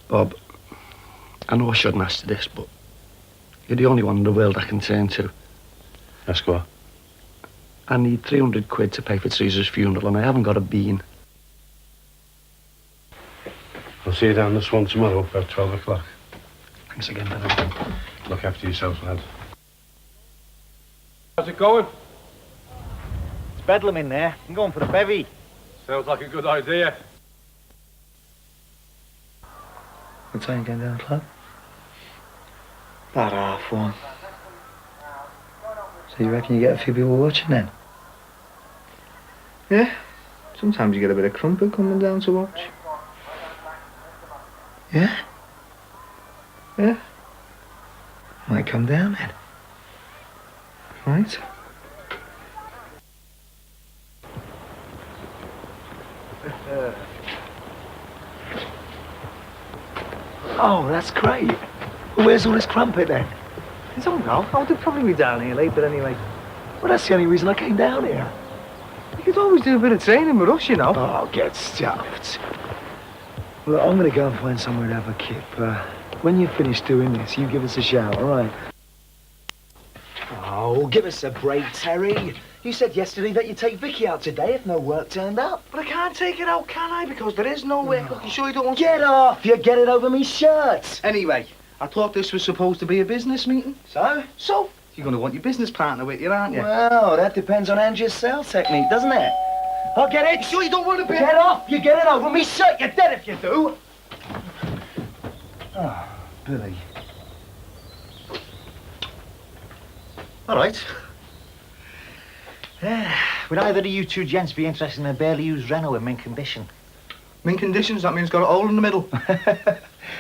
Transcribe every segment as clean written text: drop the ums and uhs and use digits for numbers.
Bob, I know I shouldn't ask you this, but you're the only one in the world I can turn to. Ask what? I need 300 quid to pay for Teresa's funeral and I haven't got a bean. I'll see you down the Swan tomorrow about 12 o'clock. Thanks again, Ben. Look after yourself, lad. How's it going? It's bedlam in there. I'm going for a bevy. Sounds like a good idea. What time going down, club? About 1:30. So you reckon you get a few people watching then? Yeah. Sometimes you get a bit of crumpet coming down to watch. Yeah? Yeah. Might come down then. Right. Oh, that's great. Where's all this crumpet then? I don't know. I would probably be down here later anyway. Well, that's the only reason I came down here. You could always do a bit of training with us, you know. Oh, get stuffed. Well, I'm going to go and find somewhere to have a kip. When you're finished doing this, you give us a shout, all right? Oh, give us a break, Terry. You said yesterday that you'd take Vicky out today if no work turned up. But I can't take it out, can I? Because there is no work. Look, you sure you don't want to... Get off! You get it over me shirt. Anyway, I thought this was supposed to be a business meeting. So? You're going to want your business partner with you, aren't you? Well, that depends on Angie's sales technique, doesn't it? I'll get it. You sure you don't want to be... Get off! You get it over me shirt. You're dead if you do. Oh, Billy. All right. Would either of you two gents be interested in a barely used Renault in mint condition? Mint conditions, that means it's got a hole in the middle.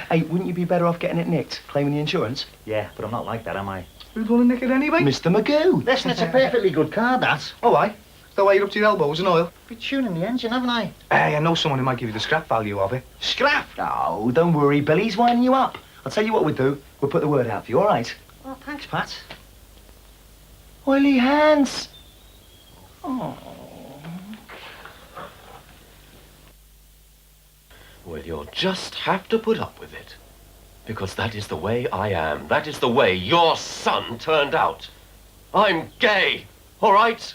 Hey, wouldn't you be better off getting it nicked, claiming the insurance? Yeah, but I'm not like that, am I? Who'd want to nick it anyway? Mr. Magoo. Listen, it's a perfectly good car, that. Oh, aye. Is that why you're up to your elbows in oil? Be tuning the engine, haven't I? Hey, I know someone who might give you the scrap value of it. Scrap! Oh, don't worry, Billy. He's winding you up. I'll tell you what we'll do. We'll put the word out for you, all right? Oh, thanks, Pat. Oily hands. Oh. Well, you'll just have to put up with it. Because that is the way I am. That is the way your son turned out. I'm gay, all right?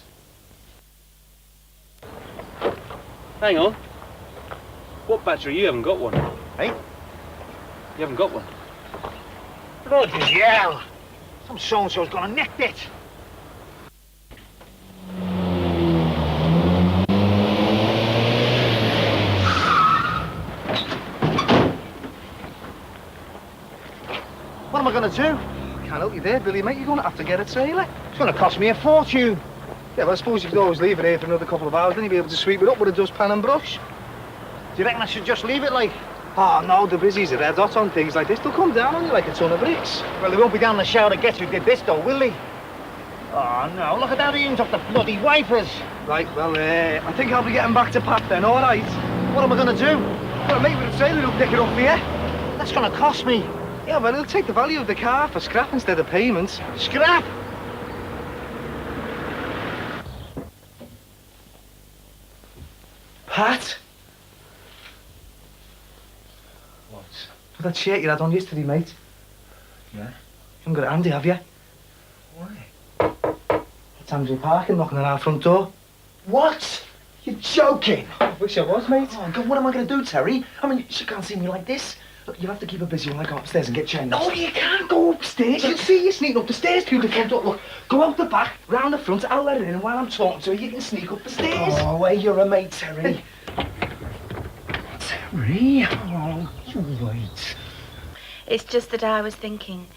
Hang on. What battery? You haven't got one. Hey? You haven't got one. Bloody hell! Some so-and-so's gonna nick it. What am I gonna do? Can't help you there, Billy, mate. You're going to have to get a trailer. It's gonna cost me a fortune. Yeah, well, I suppose you could always leave it here for another couple of hours, then you'll be able to sweep it up with a dustpan and brush. Do you reckon I should just leave it like? Oh, no, the busies are red hot on things like this. They'll come down on you like a ton of bricks. Well, they won't be down the shower to get who did this, though, will they? Oh, no, look at that, he ain't off the bloody wipers. Right, well, I think I'll be getting back to Pat then, all right? What am I gonna do? Well, mate, with a trailer, he'll pick it up for you. That's gonna cost me. Yeah, well, he'll take the value of the car for scrap instead of payments. Scrap! Pat? What? Well, that shirt you had on yesterday, mate. Yeah? You haven't got it handy, have you? Why? It's Andrew Parkin knocking on our front door. What? You're joking? I wish I was, mate. Oh, God, what am I going to do, Terry? I mean, you can't see me like this. Look, you'll have to keep her busy while I go upstairs and get changed. No, you can't go upstairs. You can see you sneaking up the stairs through the front door. Look, go out the back, round the front, I'll let her in, and while I'm talking to her, you can sneak up the stairs. Oh, well, you're a mate, Terry. Terry? Oh, you wait. It's just that I was thinking,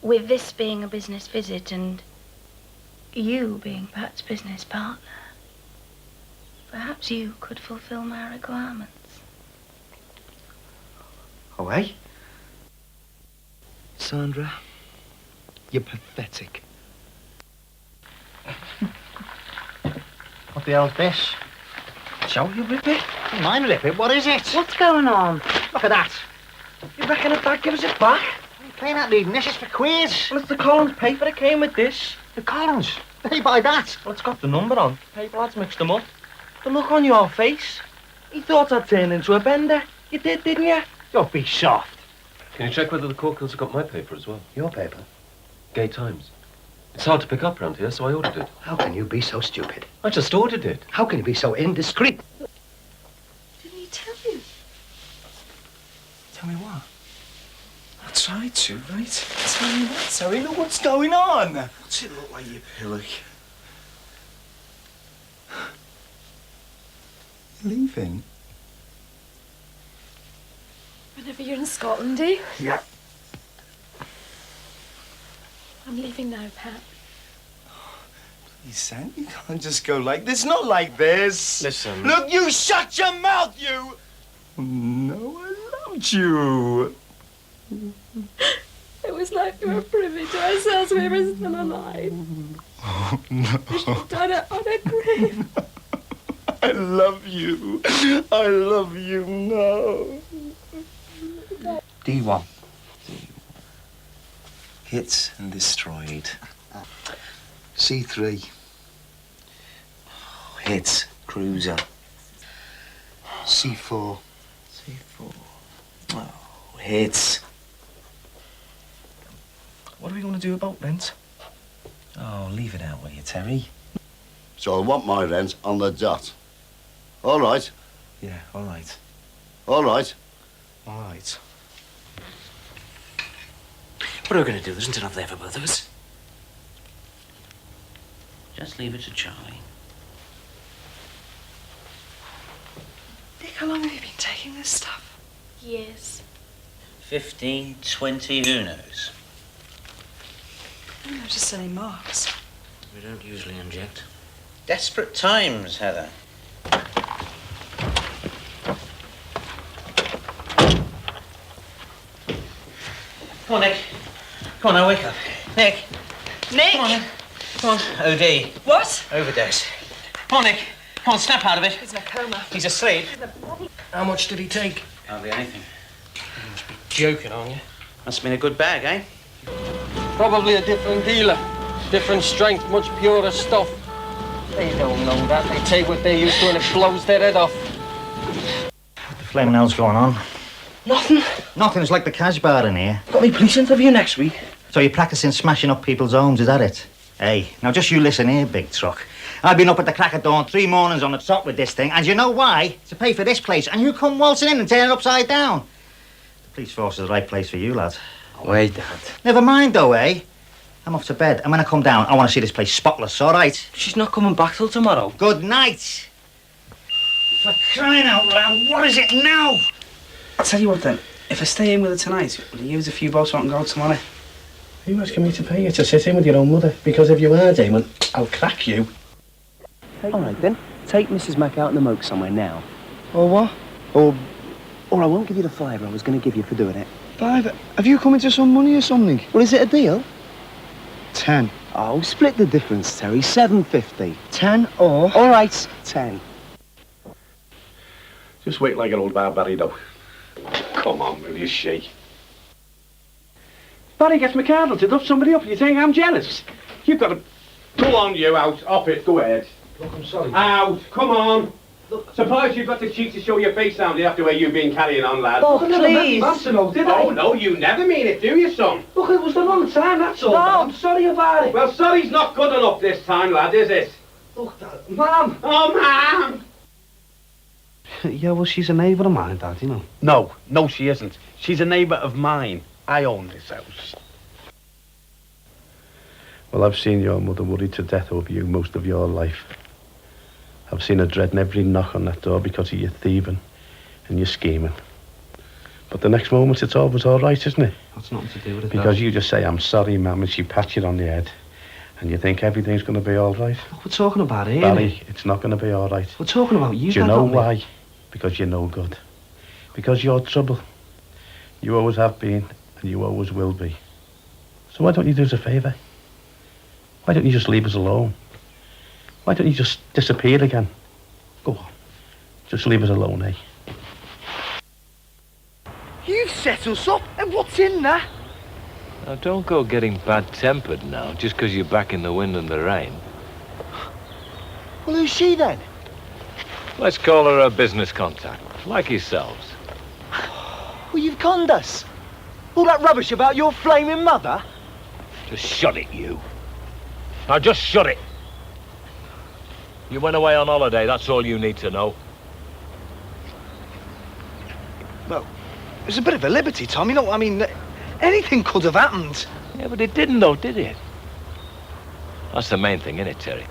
with this being a business visit and you being Pat's business partner, perhaps you could fulfill my requirements. Oh, eh? Sandra, you're pathetic. What the hell's this? Shall you rip it? Mine rip it, what is it? What's going on? Look at that. You reckon if that gives it back? What are you playing at reading this? It's for quiz. Well, it's the Collins paper that came with this. The Collins. They buy that. Well, it's got the number on. Paper lads mixed them up. The look on your face. He thought I'd turn into a bender. You did, didn't you? Don't be soft. Can you check whether the Corkills have got my paper as well? Your paper? Gay Times. It's hard to pick up round here, so I ordered it. How can you be so stupid? I just ordered it. How can you be so indiscreet? Didn't he tell you? Tell me what? I tried to, right? Tell me what, Terry? Look what's going on. What's it look like, you pillock? You leaving? Whenever you're in Scotland, eh? Yeah. I'm leaving now, Pat. Please, Sam, you can't just go like this. Not like this. Listen. Look, you shut your mouth, you! No, I loved you. It was like we were privy to ourselves. We were still alive. Oh, no. We should have done it on a grave. I love you. I love you. No. D1. Hit and destroyed. C3. Hit. Cruiser. C4. C4. Oh, hits. What are we going to do about rent? Oh, leave it out, will you, Terry? So I want my rent on the dot. All right. Yeah, all right. All right. All right. What are we going to do? There's not enough there for both of us. Just leave it to Charlie. Nick, how long have you been taking this stuff? Years. 15, 20, who knows? I don't know, just any marks. We don't usually inject. Desperate times, Heather. Come on, Nick. Come on now, wake up. Nick. Nick! Come on, Nick. Come on. OD. What? Overdose. Come on, Nick. Come on, snap out of it. He's in a coma. He's asleep. How much did he take? Hardly anything. You must be joking, aren't you? Must have been a good bag, eh? Probably a different dealer. Different strength, much purer stuff. They don't know that. They take what they used to and it blows their head off. What the flaming hell's going on? Nothing. Nothing. It's like the cash bar in here. Got me police interview next week. So you're practicing smashing up people's homes, is that it? Hey, now just you listen here, big truck. I've been up at the crack of dawn 3 mornings on the top with this thing, and you know why? To pay for this place, and you come waltzing in and turn it upside down. The police force is the right place for you, lad. Wait, Dad. Never mind, though, eh? I'm off to bed, and when I come down, I want to see this place spotless, all right? She's not coming back till tomorrow. Good night. For crying out loud, what is it now? I'll tell you what then. If I stay in with her tonight, will you use a few boats so I can go tomorrow? Are you asking me to pay you to sit in with your own mother? Because if you are, Damon, I'll crack you. All right, then. Take Mrs. Mac out in the moke somewhere now. Or what? Or I won't give you the £5 I was going to give you for doing it. 5? Have you come into some money or something? Well, is it a deal? 10. Oh, split the difference, Terry. 7.50. 10 or? All right, 10. Just wait like an old bar Barry, though. Come on, will you shake? Barry gets McCardle to duff somebody up and you think I'm jealous. You've got to... Go on, you, out. Off it, go ahead. Look, I'm sorry. Out, come on. Look, suppose you've got the cheek to show your face down after where you've been carrying on, lad. Oh, please. Oh, no, you never mean it, do you, son? Look, it was the wrong time, that's all. No. I'm sorry about it. Well, sorry's not good enough this time, lad, is it? Look, Dad. Mum. Oh, Ma'am! Yeah, well, she's a neighbour of mine, Dad, you know. No, she isn't. She's a neighbour of mine. I own this house. Well, I've seen your mother worried to death over you most of your life. I've seen her dreading every knock on that door because of your thieving and your scheming. But the next moment it's always all right, isn't it? That's nothing to do with it, Because Dad. you just say, I'm sorry, Ma'am, and she pats you on the head. And you think everything's going to be all right. Look, we're talking about it, Barry, it's not going to be all right. We're talking about you, Do you Dad, know aren't we? why? Because you're no good. Because you're trouble. You always have been, and you always will be. So why don't you do us a favour? Why don't you just leave us alone? Why don't you just disappear again? Go on. Just leave us alone, eh? You set us up, and what's in there? Now, don't go getting bad-tempered now, just because you're back in the wind and the rain. Well, who's she then? Let's call her a business contact, like yourselves. Well, you've conned us. All that rubbish about your flaming mother? Just shut it, you. Now just shut it. You went away on holiday, that's all you need to know. Well, it was a bit of a liberty, Tom. You know, I mean, anything could have happened. Yeah, but it didn't though, did it? That's the main thing, innit, Terry?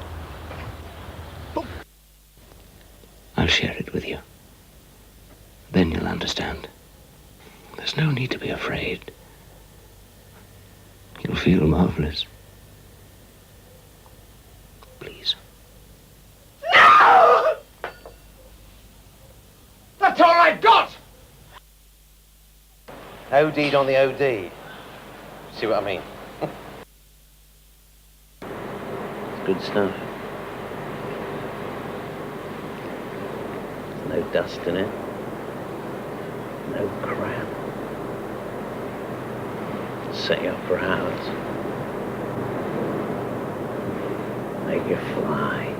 I'll share it with you. Then you'll understand. There's no need to be afraid. You'll feel marvelous. Please. No! That's all I've got! OD'd on the OD. See what I mean? It's good stuff. There's no dust in it. No crap. Set you up for hours. Make you fly.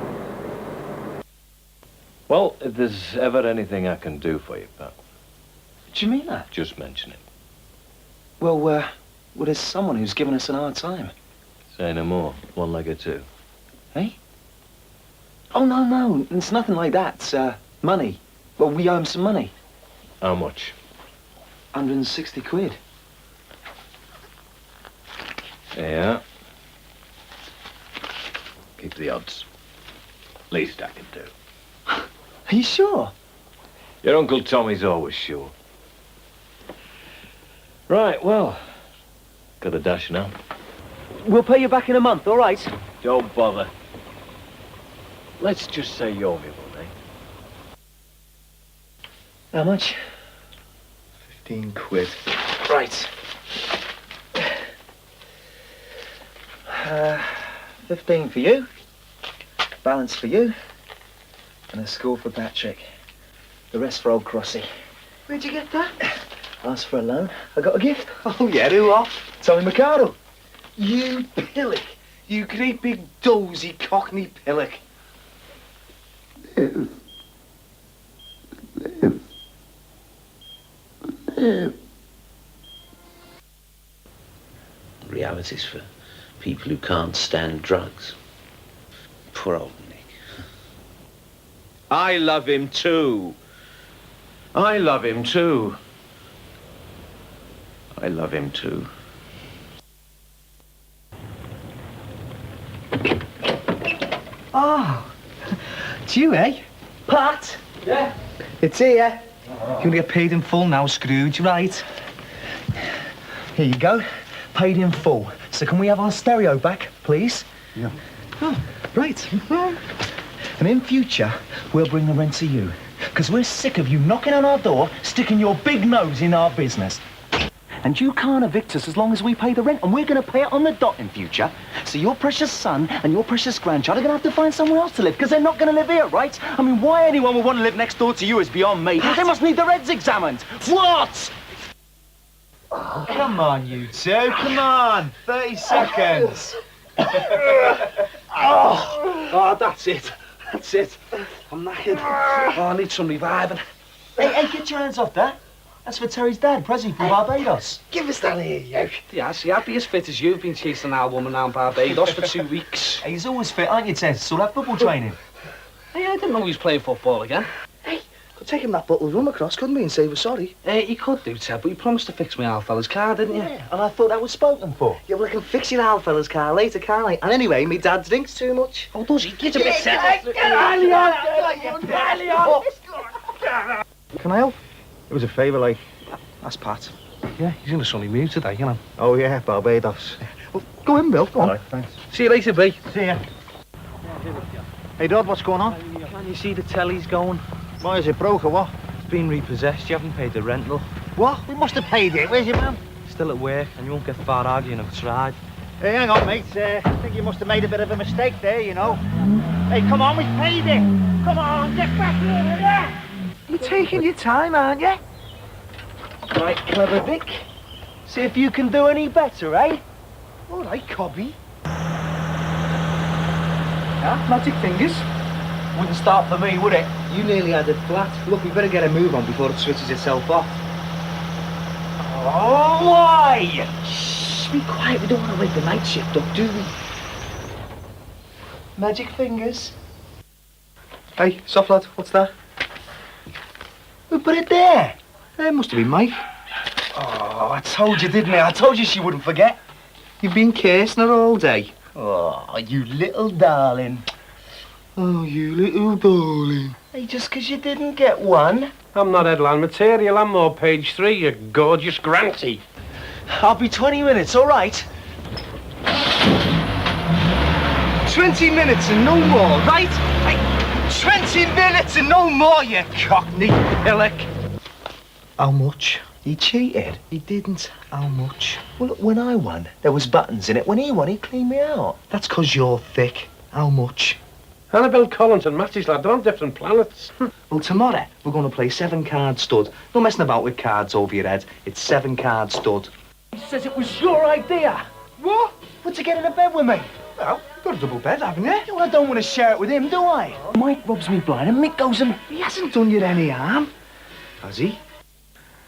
Well, if there's ever anything I can do for you, Pat, Do you mean that? just mention it. Well, there's someone who's given us an hard time. Say no more. One leg or two. Eh? Oh, no, it's nothing like that. It's, money. Well, we owe him some money. How much? 160 quid. Yeah. Keep the odds. Least I can do. Are you sure? Your Uncle Tommy's always sure. Right, well, got a dash now. We'll pay you back in a month, all right? Don't bother. Let's just say you're me one, eh? How much? 15 quid. Right. 15 for you. Balance for you. And a score for Patrick. The rest for old Crossy. Where'd you get that? Asked for a loan. I got a gift. Oh, yeah, who off? Tommy McArdle. You pillock. You great big dozy cockney pillock. Realities for people who can't stand drugs. Poor old Nick. I love him too. I love him too. I love him too. Oh, it's you, eh? Pat? Yeah? It's here. You're gonna get paid in full now, Scrooge, right? Here you go. Paid in full. So can we have our stereo back, please? Yeah. Oh, right. And in future, we'll bring the rent to you. Because we're sick of you knocking on our door, sticking your big nose in our business. And you can't evict us as long as we pay the rent, and we're going to pay it on the dot in future. So your precious son and your precious grandchild are going to have to find somewhere else to live, because they're not going to live here, right? I mean, why anyone would want to live next door to you is beyond me. They must need their heads examined. What? Oh, come on, you two. Come on. 30 seconds. Oh, that's it. That's it. I'm knackered. Oh, I need some reviving. Hey, get your hands off that. That's for Terry's dad, Prezi from Barbados. Give us that here, you. Yeah, see, I'd be as fit as you've been chasing our woman around Barbados for 2 weeks. Hey, he's always fit, aren't you, Tess? So that football training. Hey, I didn't know he was playing football again. Hey, could take him that bottle of rum across, couldn't we, and say we're sorry? He could do, Ted, but you promised to fix my old fella's car, didn't you? Yeah, and I thought that was spoken for. Yeah, well, I can fix your old fella's car later, can't I? And anyway, me dad drinks too much. Oh, does he? Get a bit set. Can I help? It was a favour, like. That's Pat. Yeah, he's in a sunny mood today, you know. Oh, yeah, Barbados. Well, go in, Bill. Go on. All right, thanks. See you later, B. See ya. Hey, Dad, what's going on? Can you see the telly's going? Why, is it broke or what? It's been repossessed. You haven't paid the rental. What? We must have paid it. Where's your man? Still at work, and you won't get far arguing if it's right. Hey, hang on, mate. I think you must have made a bit of a mistake there, you know. Hey, come on, we paid it. Come on, get back here, will ya? You're taking your time, aren't you? Right, clever Vic. See if you can do any better, eh? All right, Cobby. Yeah, magic fingers. Wouldn't start for me, would it? You nearly had it flat. Look, we better get a move on before it switches itself off. Oh, why? Shh, be quiet. We don't want to wake the night shift up, do we? Magic fingers. Hey, soft lad, what's that? Who put it there? It must have been Mike. Oh, I told you, didn't I? I told you she wouldn't forget. You've been cursing her all day. Oh, you little darling. Oh, you little darling. Hey, just 'cause you didn't get one. I'm not headline material, I'm more page 3, you gorgeous Granty. I'll be 20 minutes, all right? 20 minutes and no more, right? Hey, 20 minutes and no more, you cockney pillock. How much? He cheated. He didn't. How much? Well, look, when I won, there was buttons in it. When he won, he cleaned me out. That's 'cause you're thick. How much? Annabelle Collins and Matty's lad, they're on different planets. Well, tomorrow, we're going to play 7-card stud. No messing about with cards over your head. It's 7-card stud. He says it was your idea. What? What, to get in a bed with me? Well, you've got a double bed, haven't you? Well, I don't want to share it with him, do I? Mike rubs me blind and Mick goes and... He hasn't done you any harm, has he?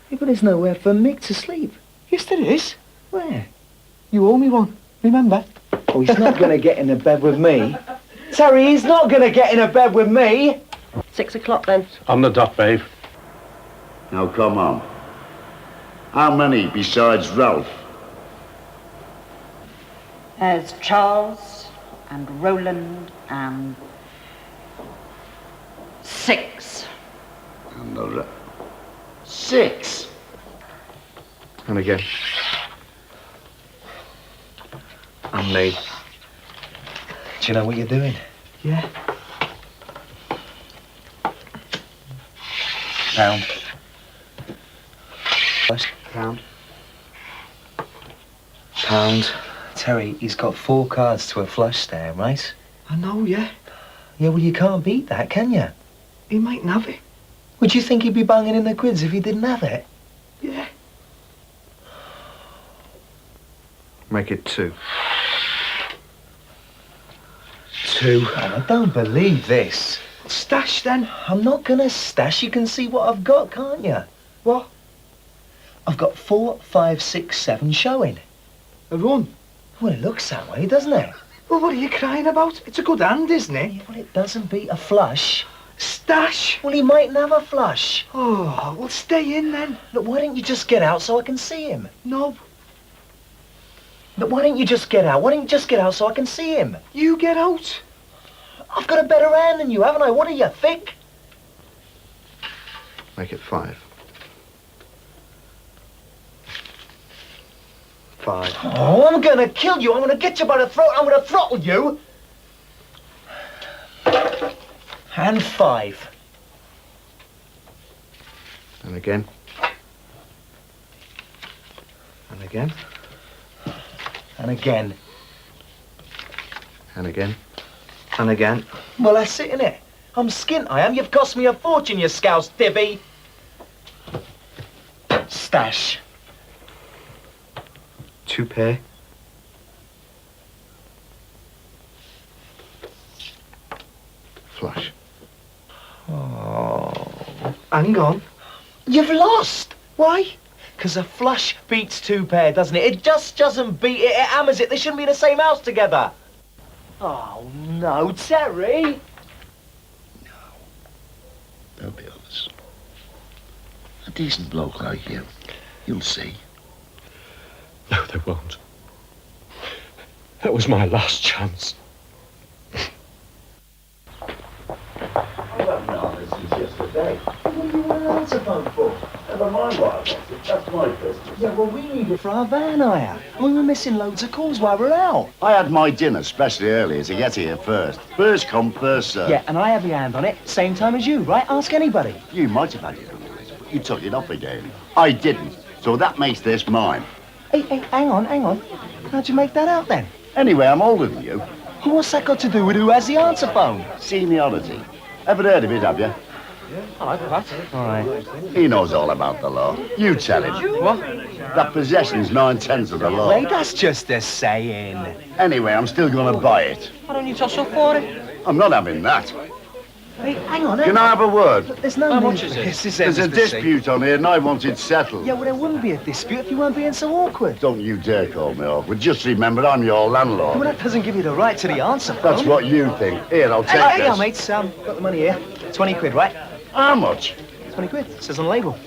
Yeah, but there's nowhere for Mick to sleep. Yes, there is. Where? You owe me one, remember? Oh, he's not going to get in a bed with me. Terry, he's not going to get in a bed with me. 6 o'clock then. On the dot, babe. Now, come on. How many besides Ralph? There's Charles and Roland and 6. And the 6. And again. And me. Do you know what you're doing? Yeah. Pound. Pound. Pound. Terry, he's got 4 cards to a flush there, right? I know, yeah. Yeah, well, you can't beat that, can you? He mightn't have it. Would you think he'd be banging in the quids if he didn't have it? Yeah. Make it 2. 2. Oh, I don't believe this. Stash then. I'm not gonna stash. You can see what I've got, can't you? What? I've got 4, 5, 6, 7 showing. A run. Well, it looks that way, doesn't it? Well, what are you crying about? It's a good hand, isn't it? Yeah, well, it doesn't beat a flush. Stash. Well, he mightn't have a flush. Oh, well, stay in then. Look, why don't you just get out so I can see him? No. Look, why don't you just get out? Why don't you just get out so I can see him? You get out. I've got a better hand than you, haven't I? What are you, thick? Make it 5. 5. Oh, I'm gonna kill you. I'm gonna get you by the throat. I'm gonna throttle you. And 5. And again. And again. And again. And again. And again. Well, that's it, innit? I'm skint, I am. You've cost me a fortune, you scouse divvy. Stash. 2 pair. Flush. Oh. Hang on. You've lost. Why? Because a flush beats 2 pair, doesn't it? It just doesn't beat it. It hammers it. They shouldn't be in the same house together. Oh, no, Terry. They'll be others. A decent bloke like you. You'll see. No, they won't. That was my last chance. Well, no, this is just a day. What do you want an answer phone for? Never mind what I wanted. That's my business. Yeah, well, we need it for our van hire. We were missing loads of calls while we're out. I had my dinner specially earlier to get here first. First come, first served. Yeah, and I have your hand on it, same time as you, right? Ask anybody. You might have had it on it, but you took it up again. I didn't. So that makes this mine. Hey, hang on. How'd you make that out then? Anyway, I'm older than you. What's that got to do with who has the answer phone? Seniority. Ever heard of it, have you? Hi, Pat. All right. He knows all about the law. You tell him. What? That possession's 9/10 of the law. Wait, that's just a saying. Anyway, I'm still going to buy it. Why don't you toss up for it? I'm not having that. Hey, hang on. Can I have a word? There's no How need much is for it? this, There's a Mr. dispute on here and I want it settled. Yeah, well, there wouldn't be a dispute if you weren't being so awkward. Don't you dare call me awkward. Just remember, I'm your landlord. Well, that doesn't give you the right to the answer phone. That's what you think. Here, I'll take Hey, this. mates. Got the money here. 20 quid, right? How much? 20 quid. It says on the label.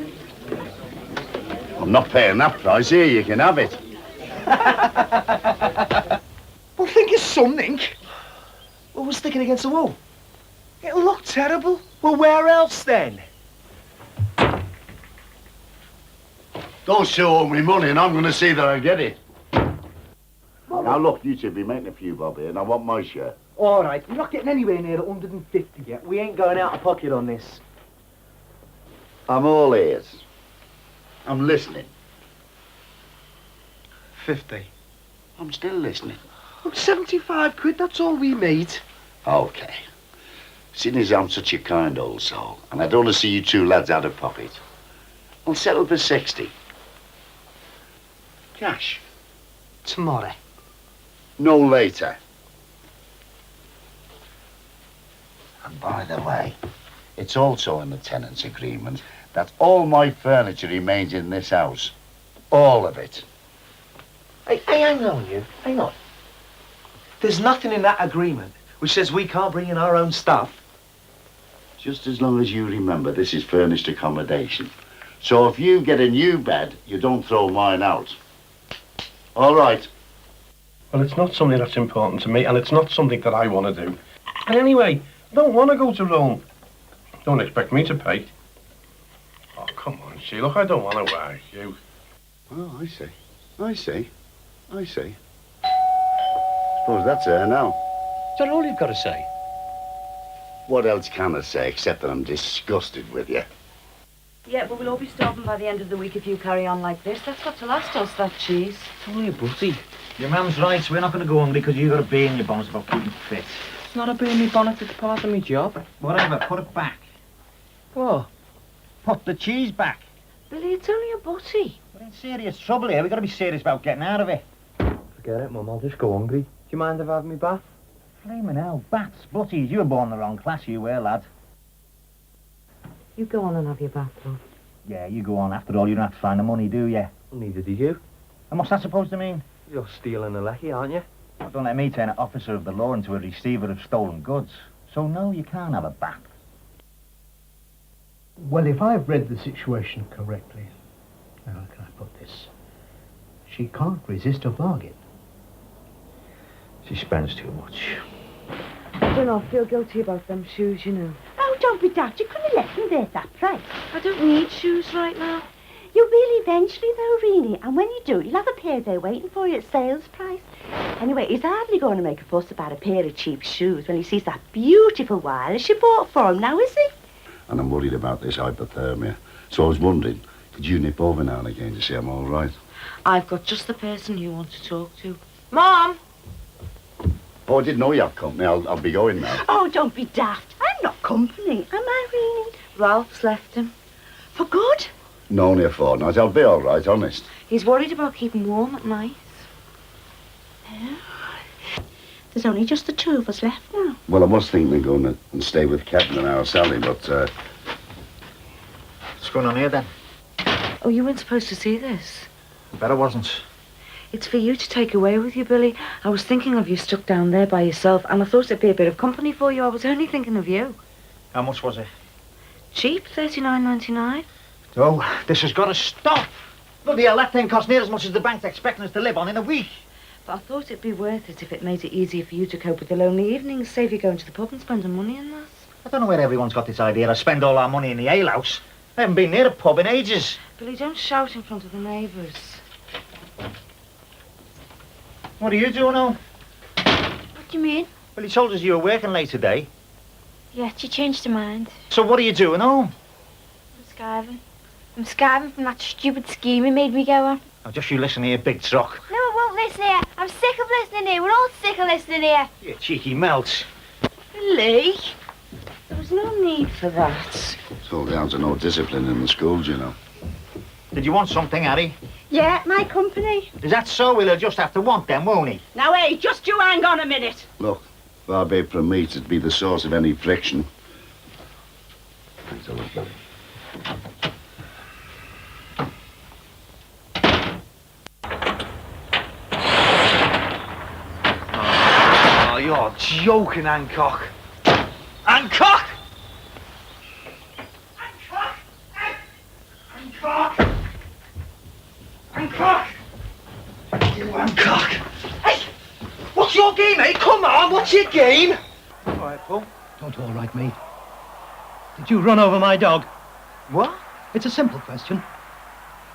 I'm not paying that price. Here, you can have it. Well, think of something. Well, we're sticking against the wall. It'll look terrible. Well, where else then? Don't show all my money and I'm going to see that I get it. Now, look, you should be making a few bob here and I want my share. All right, we're not getting anywhere near the 150 yet. We ain't going out of pocket on this. I'm all ears. I'm listening. 50. I'm still listening. Well, 75 quid, that's all we made. Okay. Seeing as I'm such a kind old soul, and I don't want to see you two lads out of pocket, I'll settle for 60. Cash. Tomorrow. No later. And by the way, it's also in the tenant's agreement that all my furniture remains in this house. All of it. Hey, hang on, you. Hang on. There's nothing in that agreement which says we can't bring in our own stuff. Just as long as you remember this is furnished accommodation. So if you get a new bed, you don't throw mine out. All right. Well, it's not something that's important to me, and it's not something that I want to do. And anyway, I don't want to go to Rome. Don't expect me to pay. Oh, come on, Sheila, I don't want to work you. Oh, I see. I see. I see. Suppose that's her now. Is that all you've got to say? What else can I say except that I'm disgusted with you? Yeah, but we'll all be starving by the end of the week if you carry on like this. That's got to last us, that cheese. It's only a butty. Your mum's right. We're not going to go hungry because you've got a bee in your bonnet about keeping fit. It's not a bee in me bonnet, it's part of me job. Whatever, put it back. What? Put the cheese back. Billy, it's only a butty. We're in serious trouble here. We've got to be serious about getting out of it. Forget it, Mum. I'll just go hungry. Do you mind if I have me bath? Flaming hell, bats, butties. You were born the wrong class, you were, lad. You go on and have your bath, love. Yeah, you go on. After all, you don't have to find the money, do you? Neither do you. And what's that supposed to mean? You're stealing a lecky, aren't you? Well, don't let me turn an officer of the law into a receiver of stolen goods. So, no, you can't have a bath. Well, if I've read the situation correctly, how can I put this? She can't resist a bargain. She spends too much. I don't know, I feel guilty about them shoes, you know. Oh, don't be daft. You couldn't have left them there at that price. I don't need shoes right now. You will eventually, though, really. And when you do, you'll have a pair there waiting for you at sales price. Anyway, he's hardly going to make a fuss about a pair of cheap shoes when he sees that beautiful wireless you bought for him now, is he? And I'm worried about this hypothermia. So I was wondering, could you nip over now and again to see I'm all right? I've got just the person you want to talk to. Mom! Oh, I didn't know you had company. I'll be going now. Oh, don't be daft. I'm not company, am I, really? Ralph's left him. For good? No, only a fortnight. I'll be all right, honest. He's worried about keeping warm at night. Yeah. There's only just the two of us left now. Well, I was thinking of going and stay with Captain and our Sally, but, What's going on here, then? Oh, you weren't supposed to see this. Bet I wasn't. It's for you to take away with you, Billy. I was thinking of you stuck down there by yourself, and I thought it'd be a bit of company for you. I was only thinking of you. How much was it? Cheap, $39.99. Oh, this has got to stop. Bloody hell, that thing costs near as much as the bank's expecting us to live on in a week. But I thought it'd be worth it if it made it easier for you to cope with the lonely evenings, save you going to the pub and spending money on that. I don't know where everyone's got this idea to spend all our money in the alehouse. I haven't been near a pub in ages. Billy, don't shout in front of the neighbours. What are you doing home? What do you mean? Well, he told us you were working late today. Yeah, she changed her mind. So what are you doing home? I'm skiving. I'm skiving from that stupid scheme he made me go on. Oh, just you listen here, big truck. No, I won't listen here. I'm sick of listening here. We're all sick of listening here. You cheeky melts. Billy? There was no need for that. it's all down to no discipline in the schools, you know. Did you want something, Harry? Yeah, my company. Is that so? He'll just have to want them, won't he? Now, hey, just you hang on a minute. Look, far be it from me to be the source of any friction. Thanks a lot, Billy. Oh, you're joking, Hancock. Hancock! Hancock! Hancock! Hancock! You Hancock! Hey! What's your game, eh? Come on, what's your game? All right, Paul. Don't all right me. Did you run over my dog? What? It's a simple question.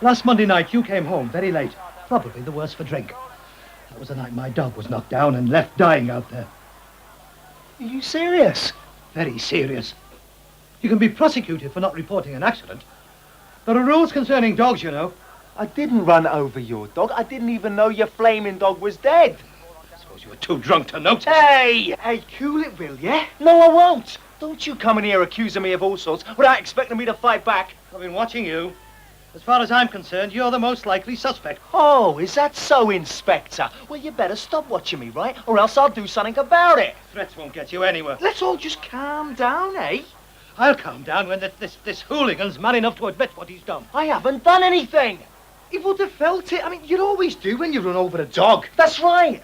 Last Monday night, you came home very late. Probably the worse for drink. That was the night my dog was knocked down and left dying out there. Are you serious? Very serious. You can be prosecuted for not reporting an accident. There are rules concerning dogs, you know. I didn't run over your dog. I didn't even know your flaming dog was dead. I suppose you were too drunk to notice. Hey! Hey, cool it, will ya? No, I won't. Don't you come in here accusing me of all sorts without expecting me to fight back. I've been watching you. As far as I'm concerned, you're the most likely suspect. Oh, is that so, Inspector? Well, you better stop watching me, right? Or else I'll do something about it. Threats won't get you anywhere. Let's all just calm down, eh? I'll calm down when this hooligan's man enough to admit what he's done. I haven't done anything. He would have felt it. I mean, you always do when you run over a dog. That's right.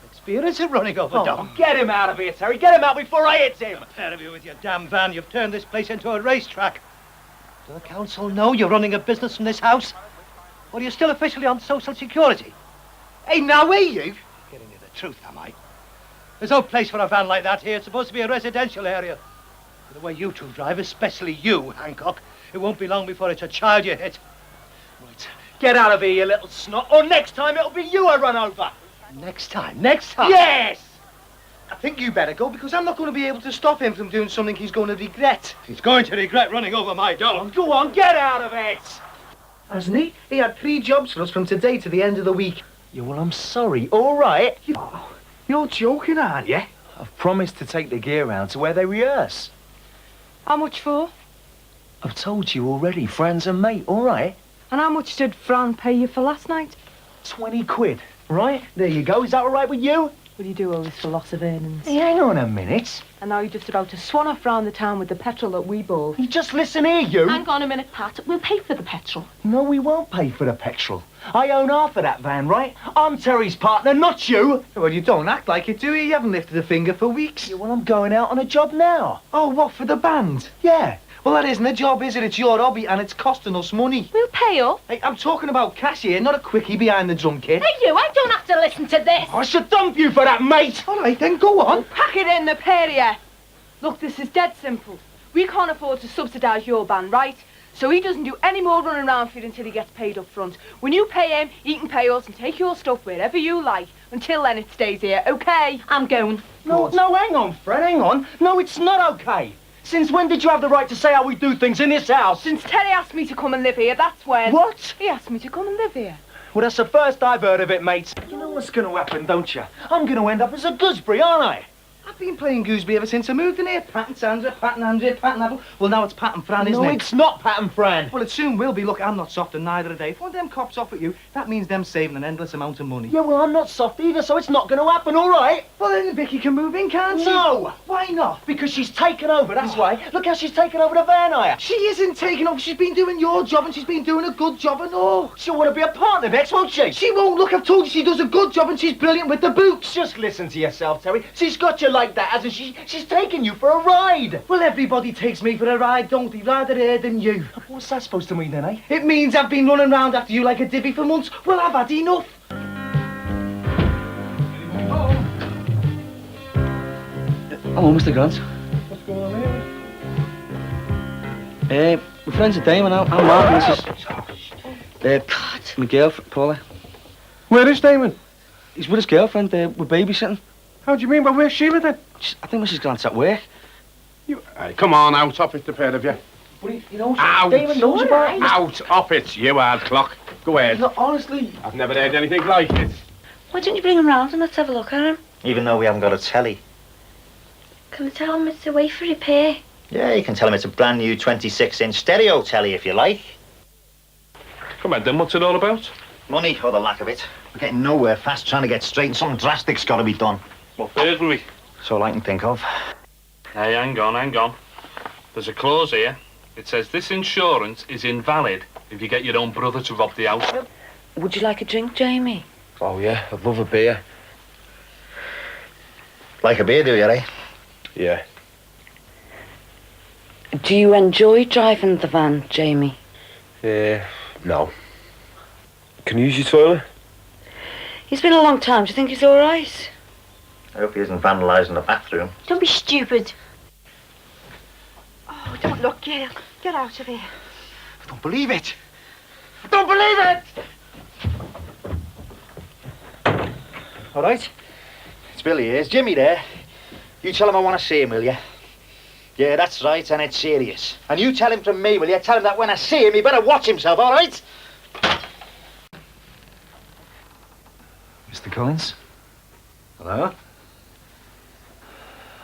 Experience of running over dog. Get him out of here, Terry. Get him out before I hit him. The pair of you with your damn van, you've turned this place into a racetrack. Do the council know you're running a business from this house? Or are you still officially on social security? Hey, now are you? Getting you the truth, am I? There's no place for a van like that here. It's supposed to be a residential area. The way you two drive, especially you, Hancock, it won't be long before it's a child you hit. Right. Get out of here, you little snot, or next time it'll be you I run over. Next time? Next time? Yes! I think you better go, because I'm not going to be able to stop him from doing something he's going to regret. He's going to regret running over my dog. Go on, get out of it! Hasn't he? He had 3 jobs for us from today to the end of the week. Yeah, well, I'm sorry, all right? You're joking, aren't you? I've promised to take the gear round to where they rehearse. How much for? I've told you already, Fran's a mate, all right? And how much did Fran pay you for last night? 20 quid, right? There you go. Is that all right with you? Will you do all this for loss of earnings? Hey, hang on a minute. And now you're just about to swan off round the town with the petrol that we bought. You just listen here, you. Hang on a minute, Pat. We'll pay for the petrol. No, we won't pay for the petrol. I own half of that van, right? I'm Terry's partner, not you. Well, you don't act like it, do you? You haven't lifted a finger for weeks. Yeah, well, I'm going out on a job now. Oh, what, for the band? Yeah. Well, that isn't a job, is it? It's your hobby, and it's costing us money. We'll pay up. Hey, I'm talking about cash here, not a quickie behind the drum kit. Hey, you, I don't have to listen to this. I should dump you for that, mate. All right, then, go on. Pack it in the pair of you. Look, this is dead simple. We can't afford to subsidise your band, right? So he doesn't do any more running around for you until he gets paid up front. When you pay him, he can pay us and take your stuff wherever you like. Until then, it stays here, OK? I'm going. No, hang on, Fred, hang on. No, it's not OK. Since when did you have the right to say how we do things in this house? Since Terry asked me to come and live here, that's when. What? He asked me to come and live here. Well, that's the first I've heard of it, mate. You know what's going to happen, don't you? I'm going to end up as a gooseberry, aren't I? I've been playing gooseberry ever since I moved in here. Pat and Sandra, Pat and Andrea, Pat and Apple. Well, now it's Pat and Fran, isn't it? No, it's not Pat and Fran. Well, it soon will be. Look, I'm not soft and neither are they. If one of them cops off at you, that means them saving an endless amount of money. Yeah, well, I'm not soft either, so it's not going to happen, all right? Well, then Vicky can move in, can't she? No! Why not? Because she's taken over, that's why. Look how she's taken over the van hire. She isn't taking over. She's been doing your job and she's been doing a good job and all. She'll want to be a partner next, won't she? She won't. Look, I've told you she does a good job and she's brilliant with the boots. Just listen to yourself, Terry. She's got you like that, hasn't she? She's taking you for a ride. Well, everybody takes me for a ride, don't they? Rather her than you. What's that supposed to mean then, eh? It means I've been running round after you like a divvy for months. Well, I've had enough. Hello, Mr. Grant. What's going on here? We're friends with Damon. I'm Mark, and this is... my girlfriend, Paula. Where is Damon? He's with his girlfriend. We're babysitting. How do you mean? Well, where's Sheila then? I think Mrs. Grant's at work. You, come on, out, off it, the pair of you. But you know, out. Damon knows about it. Out, off it, you hard clock. Go ahead. No, honestly. I've never heard anything like it. Why don't you bring him round and let's have a look at him? Even though we haven't got a telly. Can we tell him it's away for repair? Yeah, you can tell him it's a brand new 26-inch stereo telly if you like. Come on, then, what's it all about? Money, or the lack of it. We're getting nowhere fast trying to get straight, and something drastic's got to be done. What burglary? That's all I can think of. Hey, hang on. There's a clause here. It says this insurance is invalid if you get your own brother to rob the house. Would you like a drink, Jamie? Oh, yeah, I'd love a beer. Like a beer, do you, eh? Yeah. Do you enjoy driving the van, Jamie? No. Can you use your toilet? It's been a long time. Do you think he's all right? I hope he isn't vandalising the bathroom. Don't be stupid. Oh, don't look, Gail. Get out of here. I don't believe it. I don't believe it! All right. It's Billy here. It's Jimmy there. You tell him I want to see him, will you? Yeah, that's right, and it's serious. And you tell him from me, will you? Tell him that when I see him, he better watch himself, all right? Mr. Collins? Hello?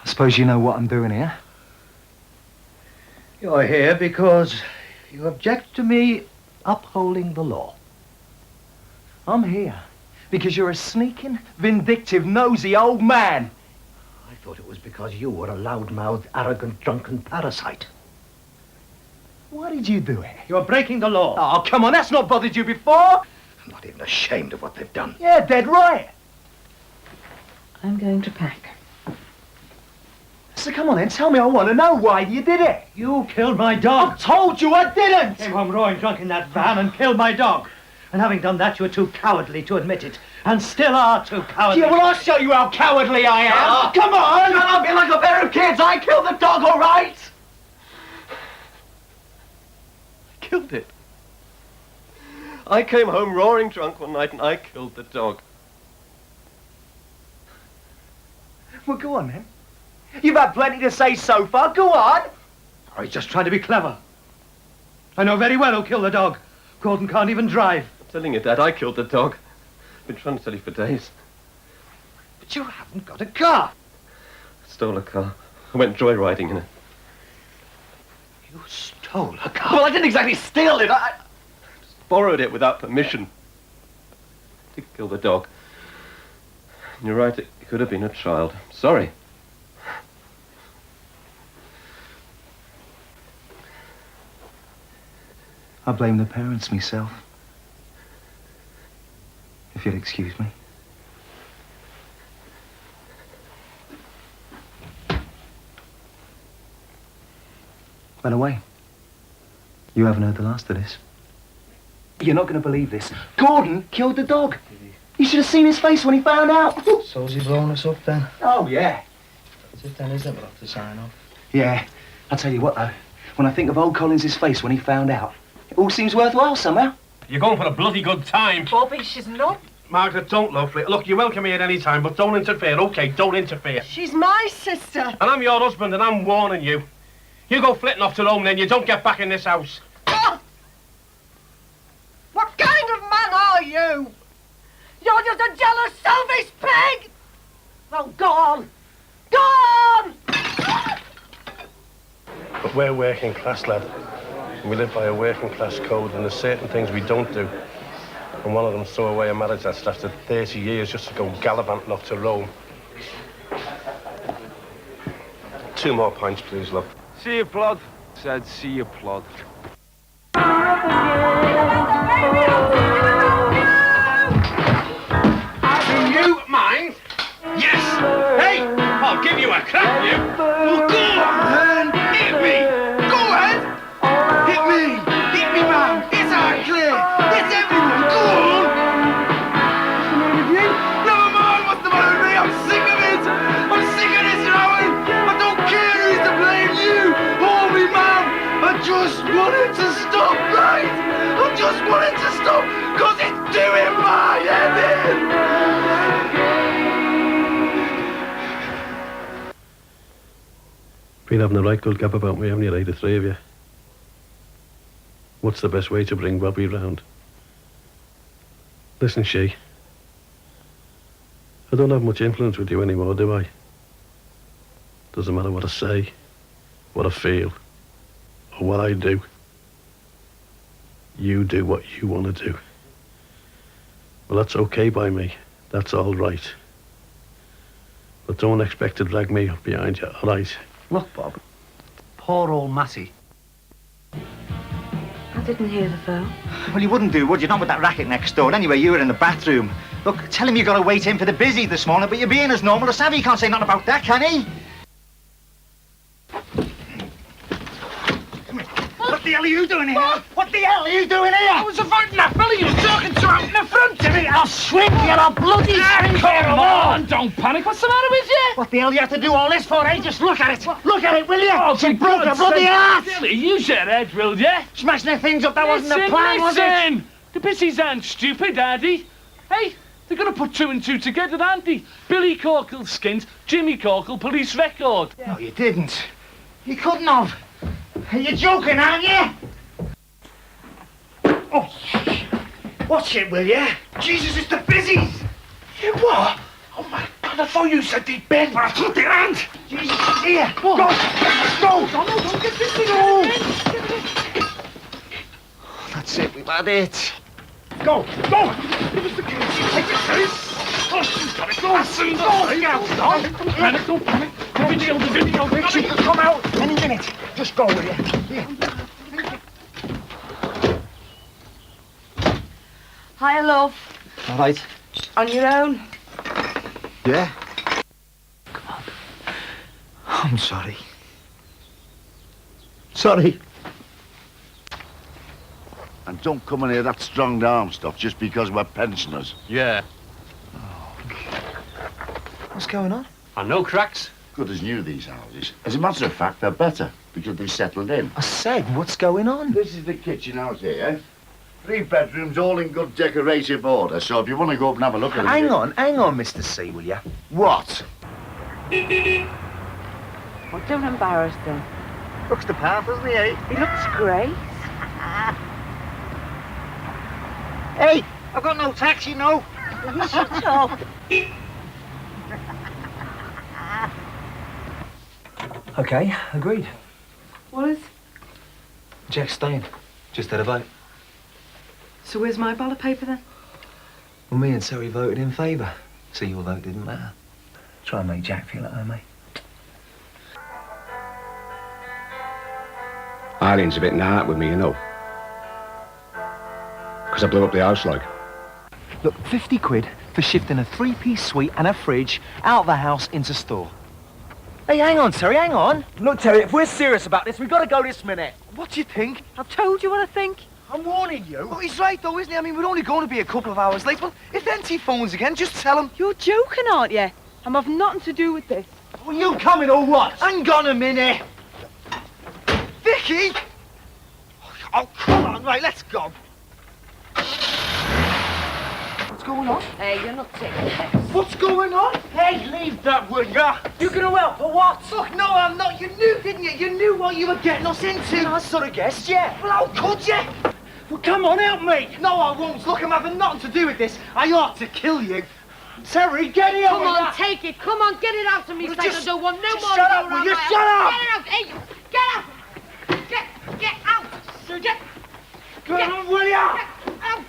I suppose you know what I'm doing here? You're here because you object to me upholding the law. I'm here because you're a sneaking, vindictive, nosy old man. I thought it was because you were a loud-mouthed, arrogant, drunken parasite. Why did you do it? You're breaking the law. Oh, come on, that's not bothered you before. I'm not even ashamed of what they've done. Yeah, dead right. I'm going to pack. So come on then, tell me, I want to know why you did it. You killed my dog. I told you I didn't. Came home roaring drunk in that van and killed my dog. And having done that, you were too cowardly to admit it. And still are too cowardly. Yeah, well, I'll show you how cowardly I am. Oh, come on. Shut up, you're like a pair of kids. I killed the dog, all right? I killed it. I came home roaring drunk one night and I killed the dog. Well, go on then. You've had plenty to say so far. Go on. Oh, he's just trying to be clever. I know very well who killed the dog. Gordon can't even drive. I'm telling you, Dad, I killed the dog. I've been trying to tell you for days. But you haven't got a car. I stole a car. I went joyriding in it. You stole a car? Well, I didn't exactly steal it. I just borrowed it without permission. I did kill the dog. You're right, it could have been a child. Sorry. I blame the parents myself. If you'll excuse me. By the way, you haven't heard the last of this. You're not going to believe this. Gordon killed the dog. You should have seen his face when he found out. So's he blown us up then? Oh, yeah. That's it then, isn't it? We'll have to sign off. Yeah. I'll tell you what, though. When I think of old Collins's face when he found out, it all seems worthwhile somehow. You're going for a bloody good time. Bobby, she's not. Margaret, don't, lovely. Look, you're welcome here at any time, but don't interfere, OK? Don't interfere. She's my sister. And I'm your husband, and I'm warning you. You go flitting off to Rome, then you don't get back in this house. Ah! What kind of man are you? You're just a jealous, selfish pig! Oh, go on! Go on! But we're working class, lad. And we live by a working class code, and there's certain things we don't do. And one of them throw away a marriage that's lasted 30 years just to go gallivanting off to Rome. 2 more pints, please, love. See you, plod. Said, see you, plod. Do you mind? Yes! Hey! I'll give you a crack, you! Well, go on! Hit me! Go ahead! Hit me! Hit me, man! It's our clear! It's everyone! Go on! What's the matter with you? Never mind what's the matter with me! I'm sick of it! I'm sick of this, Rowan! I don't care who's to blame, you or me, man! I just want it to stop, right? I just want it to stop, because it's doing my head in! Been having a right good gap about me, haven't you, the 3 of you? What's the best way to bring Bobby round? Listen, she. I don't have much influence with you anymore, do I? Doesn't matter what I say, what I feel, or what I do. You do what you want to do. Well, that's okay by me. That's all right. But don't expect to drag me up behind you, all right? Look, Bob, Poor old Matty. I didn't hear the phone. Well, you wouldn't do, would you? Not with that racket next door. Anyway, you were in the bathroom. Look, tell him you got to wait in for the busy this morning, but you're being as normal as Savvy. He can't say nothing about that, can he? What the hell are you doing here? What the hell are you doing here? I was avoiding that fella you were talking to out in the front. Jimmy, I'll swing you, I'll bloody swing you. Come on, don't panic. What's the matter with you? What the hell do you have to do all this for, eh? Just look at it. Look at it, will you? Oh, you broke your bloody heart. Silly, use your head, will you? Smashing the things up, that wasn't the plan, was it? The busies aren't stupid, are they? Hey, they're going to put two and two together, aren't they? Billy Corkle skint, Jimmy Corkle police record. No, you didn't. You couldn't have. You're joking, aren't you? Oh, watch it, will you? Jesus, it's the busies. You what? Oh my God, I thought you said they'd been. But I took their hand. Jesus, it's here. What? Go, let's go. No, don't get this thing Go. That's it, we've had it. Go, go. Give us the keys. Take it, please. Oh, she's got it. Go. Don't panic, don't panic. The video. Rich, you can come out any minute. Just go, will you? Here. Hiya, love. All right. On your own. Yeah? Come on. I'm sorry. Sorry. And don't come in here that strong arm stuff just because we're pensioners. Yeah. What's going on? And no cracks? Good as new, these houses. As a matter of fact, they're better because they've settled in. I said, what's going on? This is the kitchen house here. 3 bedrooms, all in good decorative order, so if you want to go up and have a look at it... Hang on, Mr. C, will you? What? Well, don't embarrass them. Looks the part, doesn't he, eh? He looks great. Hey, I've got no taxi, no. Shut up. Okay, agreed. What is? Jack's staying. Just had a vote. So where's my ballot paper then? Well, me and Surrey voted in favour, so your vote didn't matter. Try and make Jack feel at home, eh? Eileen's a bit nark with me, you know. Because I blew up the house, like. Look, 50 quid for shifting a 3-piece suite and a fridge out of the house into store. Hey, hang on, Terry, hang on. Look, Terry, if we're serious about this, we've got to go this minute. What do you think? I've told you what I think. I'm warning you. Oh, he's right, though, isn't he? I mean, we're only going to be a couple of hours late. Well, if NT phones again, just tell him. You're joking, aren't you? I'm having nothing to do with this. Well, you coming or what? Hang on a minute. Vicky! Oh, come on. Right, let's go. What's going on? Hey, you're not taking this. What's going on? Hey, leave that, will ya? You gonna help or what? Look, no, I'm not. You knew, didn't you? You knew what you were getting us into. I sort of guessed, yeah. Well, how could you? Well, come on, help me. No, I won't. Look, I'm having nothing to do with this. I ought to kill you. Terry, get here. Come on, take it. Come on, get it out of me, Well, Satan. just- I don't want no just more shut going up, will around you? my Shut house. up. Get it out. Hey, get out. Get out. Get. Get on, will ya? Out.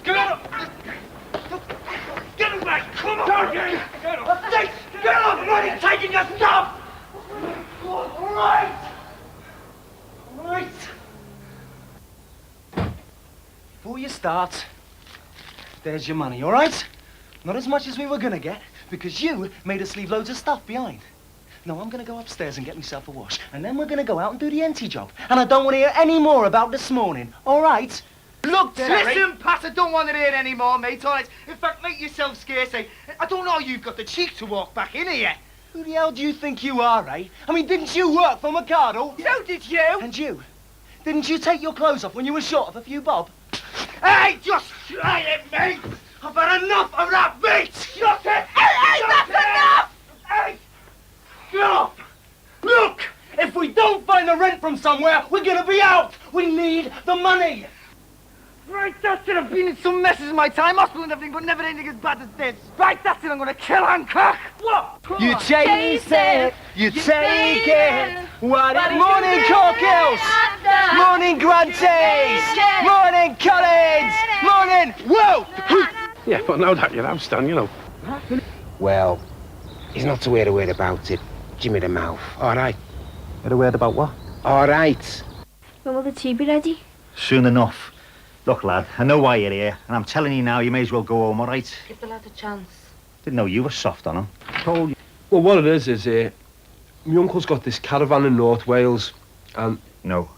Get up. Get away. Come on. Get up. Get up, buddy. Taking your stuff. All right. All right. Before you start, there's your money, all right? Not as much as we were gonna get, because you made us leave loads of stuff behind. No, I'm gonna go upstairs and get myself a wash, and then we're gonna go out and do the NT job. And I don't want to hear any more about this morning, all right? Look, listen, Pat, I don't want to hear any more, mate, all right? In fact, make yourself scarce, eh? I don't know how you've got the cheek to walk back in here. Who the hell do you think you are, eh? I mean, didn't you work for Mikado? So did you. And you? Didn't you take your clothes off when you were short of a few bob? Hey, just try it, mate. I've had enough of that, mate. Shut it. Hey, that's enough. Hey, get up. Look, if we don't find the rent from somewhere, we're gonna be out. We need the money. Right, that's it. I've been in some messes in my time, hospital and everything, but never anything as bad as this. Right, that's it. I'm going to kill Hancock. What? You taste it, you take it. What it morning cocktails, morning grantees, morning Collins, morning. Whoa! Yeah, but no doubt you're outstanding, you know. Well, he's not to wear a word about it. Jimmy the mouth, all right? Had a word about what? All right. When will the tea be ready? Soon enough. Look, lad, I know why you're here, and I'm telling you now, you may as well go home, all right? Give the lad a chance. Didn't know you were soft on him. Told you. Well, what it is my uncle's got this caravan in North Wales, and... No.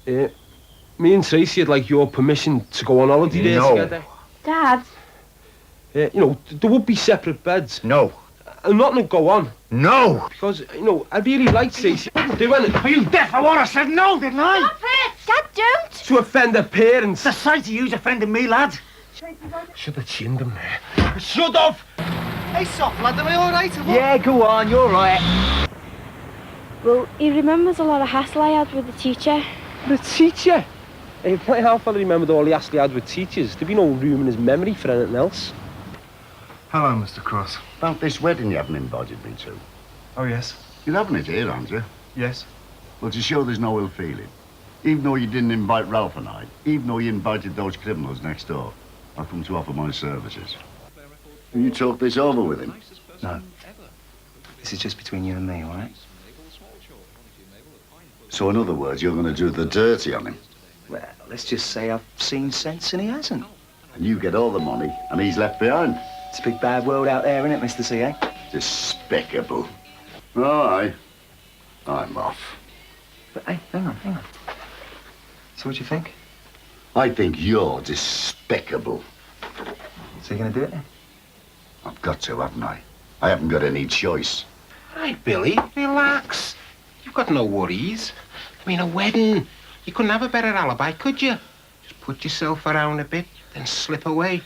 Me and Tracy would like your permission to go on holiday there together. Dad? You know, there would be separate beds. No. And nothing would go on. No! Because, you know, I really like Tracy. Do anything. Are you deaf or what? I said no, didn't I? Stop it! Dad, don't! To offend their parents. It's a sight of you's offending me, lad. Should have chinned him there. Should have! Hey, soft lad, am I all right? Yeah, go on, you're all right. Well, he remembers a lot of hassle I had with the teacher. The teacher? Hey, my half father remembered all the hassle he had with teachers. There'd be no room in his memory for anything else. Hello, Mr. Cross. About this wedding you haven't invited me to. Oh, yes. You're having it here, aren't you? Yes. Well, to show there's no ill feeling. Even though you didn't invite Ralph and I, even though you invited those criminals next door, I've come to offer my services. Will you talk this over with him? No. This is just between you and me, all right? So in other words, you're going to do the dirty on him. Well, let's just say I've seen sense and he hasn't. And you get all the money, and he's left behind. It's a big bad world out there, isn't it, Mr. C.A.? Despicable. All right. I'm off. But hey, hang on. So what do you think? I think you're despicable. So you're going to do it then? I've got to, haven't I? I haven't got any choice. Right, Billy, relax. You've got no worries. I mean, a wedding. You couldn't have a better alibi, could you? Just put yourself around a bit, then slip away.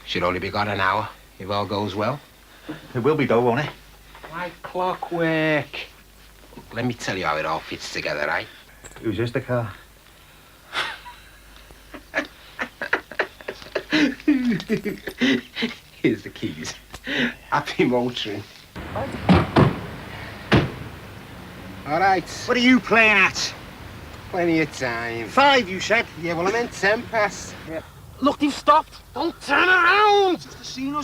Should only be gone an hour, if all goes well. It will be, though, won't it? Like clockwork. Let me tell you how it all fits together, right? Who's this, the car? Here's the keys. Happy motoring. All right. What are you playing at? Plenty of time. 5, you said? Yeah, well, I meant 10 past. Yeah. Look, you've stopped. Don't turn around.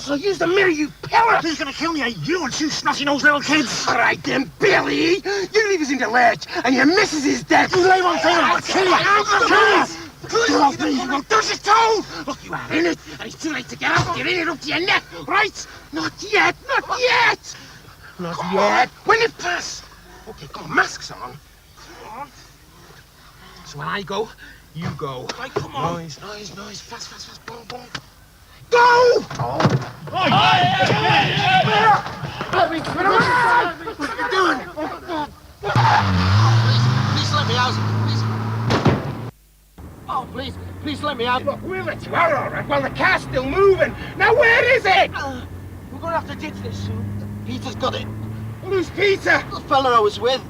I'll use the mirror, you pillar! Who's gonna kill me? Are you and two snotty-nosed little kids? All right, then, Billy. You leave us in the lurch, and your missus is dead. You lay one thing, I'll kill you! Get off me! Well, does it told? Look, you are in it, and it's too late to get out. You're in it up to your neck, right? Not yet, not yet! Not yet. When it pass. Okay, got masks on. Come on. So when I go, you go. Right, come on. Noise. Fast. Boom. Go! Oh. What are you doing? Please let me out. Oh, please let me out. Look, we'll let you out, all right. Well, the car's still moving. Now, where is it? We're gonna have to ditch this soon. Peter's got it. Who's Peter? The fella I was with.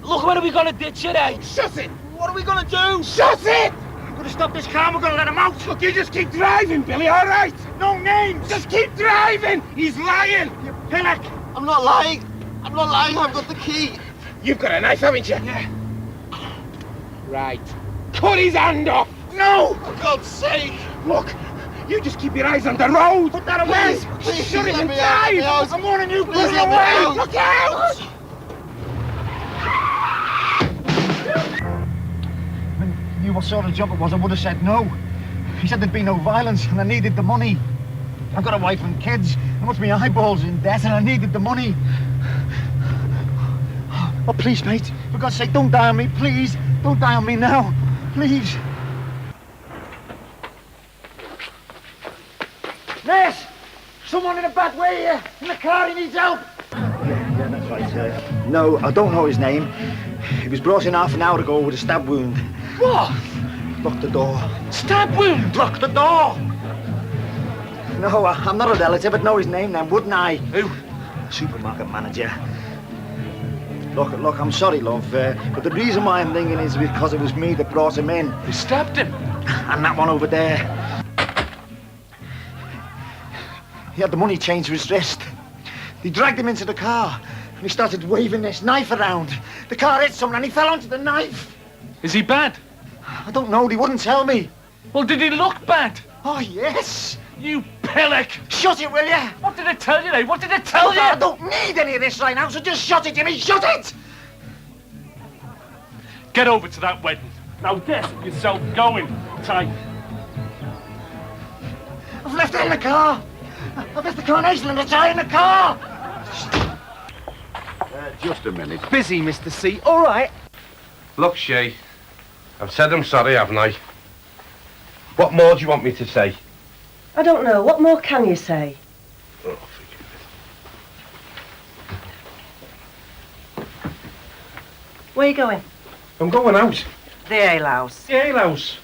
Look, when are we gonna ditch it, eh? Shut it! What are we gonna do? Shut it! We're gonna stop this car and we're gonna let him out. Look, you just keep driving, Billy, all right? No names! Just keep driving! He's lying! You pillock! I'm not lying. I've got the key. You've got a knife, haven't you? Yeah. Right. Cut his hand off! No! For God's sake! Look, you just keep your eyes on the road! Put that away! Please, Shut it let and me out, let me drive! out. I'm warning you, Please put it let me away! out. Look out! When you knew what sort of job it was, I would have said no. He said there'd be no violence and I needed the money. I've got a wife and kids. I must be eyeballs in debt and I needed the money. Oh, please, mate. For God's sake, don't die on me, please. Don't die on me now. Please. Nurse! Someone in a bad way here. In the car, he needs help. Yeah, that's right. No, I don't know his name. He was brought in half an hour ago with a stab wound. What? Lock the door. Stab wound! Lock the door! No, I'm not a relative. I'd know his name then, wouldn't I? Who? Supermarket manager. Look, I'm sorry, love, but the reason why I'm ringing is because it was me that brought him in. You stabbed him? And that one over there. He had the money chained to his wrist. They dragged him into the car, and he started waving this knife around. The car hit someone, and he fell onto the knife. Is he bad? I don't know, they wouldn't tell me. Well, did he look bad? Oh, yes. You pillock! Shut it, will ya? What did it tell you, eh? What did it tell you? I don't need any of this right now, so just shut it, Jimmy. Shut it! Get over to that wedding. Now get yourself going, tight. I've left it in the car. I've left the coronation and the tie in the car. Just a minute. Busy, Mr. C. All right. Look, Shay, I've said I'm sorry, haven't I? What more do you want me to say? I don't know. What more can you say? Oh, Where are you going? I'm going out. The alehouse. The alehouse.